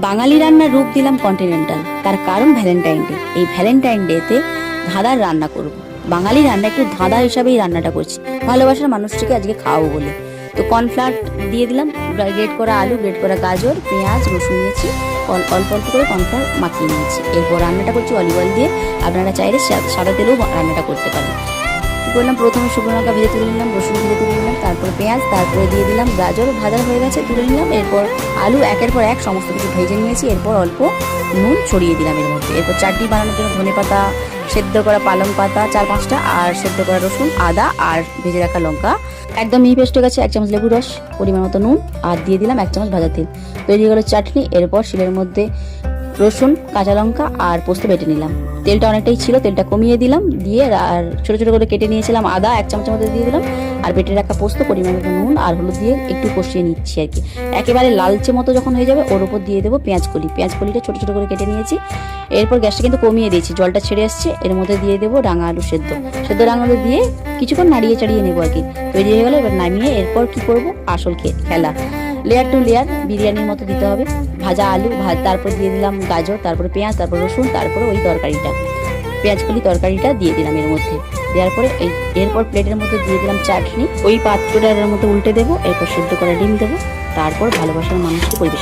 বাঙালি রান্নার রূপ দিলাম কন্টিনেন্টাল, তার কারণ ভ্যালেন্টাইন ডে। এই ভ্যালেন্টাইন ডেতে ধাঁধার রান্না করব। বাঙালি রান্না একটু ধাঁধা হিসাবেই রান্নাটা করছি, ভালোবাসার মানুষটিকে আজকে খাওয়াবো বলে। তো কর্নফ্লাওয়ার দিয়ে দিলাম, গ্রেট করা আলু, গ্রেট করা গাজর, পেঁয়াজ, রসুন নিয়েছি, অল্প অল্প করে কর্নফ্লাওয়ার মাখিয়ে নিয়েছি। এরপর রান্নাটা করছি অলিভ অয়েল দিয়ে, আপনারা চাইলে সাদা তেলেও রান্নাটা করতে পারেন। করলাম, প্রথমে শুকনো লঙ্কা ভেজে তুলে নিলাম, রসুন ভেজে তুলে নিলাম, তারপর পেঁয়াজ, তারপরে দিয়ে দিলাম গাজর, ভাজা হয়ে গেছে তুলে নিলাম। এরপর আলু একের পর এক সমস্ত কিছু ভেজে নিয়েছি। এরপর অল্প নুন ছড়িয়ে দিলাম এর মধ্যে। এরপর চাটনি বানানোর জন্য ধনেপাতা, সেদ্ধ করা পালং পাতা 4-5টা, আর সেদ্ধ করা রসুন, আদা আর ভেজে রাখা লঙ্কা একদম মিহি পেস্ট হয়ে গেছে। 1 চামচ লেবু রস, পরিমাণ মতো নুন, আর দিয়ে দিলাম 1 চামচ ভাজা তেল। তৈরি হয়ে গেল চাটনি। এরপর শিলের মধ্যে রসুন, কাঁচা লঙ্কা আর পোস্ত বেটে নিলাম। তেলটা অনেকটাই ছিল, তেলটা কমিয়ে দিলাম, দিয়ে আর ছোট ছোট করে কেটে নিয়েছিলাম আদা 1 চামচের মধ্যে দিয়ে দিলাম, আর বেটে রাখা পোস্ত, পরিমাণ মতো নুন আর হলুদ দিয়ে একটু কষিয়ে নিচ্ছি আর কি। একেবারে লালচে মতো যখন হয়ে যাবে, ওর উপর দিয়ে দেবো পেঁয়াজ কলিটা ছোট ছোট করে কেটে নিয়েছি। এরপর গ্যাসটা কিন্তু কমিয়ে দিয়েছি, জলটা ছেড়ে আসছে। এর মধ্যে দিয়ে দেবো রাঙা আলু সেদ্ধ রাঙা আলু দিয়ে কিছুক্ষণ নাড়িয়ে চাড়িয়ে নেবো আর কি। তৈরি হয়ে গেলো। এবার নামিয়ে এরপর কি করব, আসল খেলা, লেয়ার টু লেয়ার বিরিয়ানির মতো দিতে হবে। ভাজা আলু, তারপর দিয়ে দিলাম গাজর, তারপরে পেঁয়াজ, তারপর রসুন, তারপরে ওই তরকারিটা, পেঁয়াজ তরকারিটা দিয়ে দিলাম এর মধ্যে। দেওয়ার পরে এরপর প্লেটের মধ্যে দিয়ে দিলাম চাটনি, ওই পাত্রটার মধ্যে উল্টে দেবো। এরপর সেদ্ধ করা ডিম দেবো, তারপর ভালোবাসার মানুষকে পরিবেশন।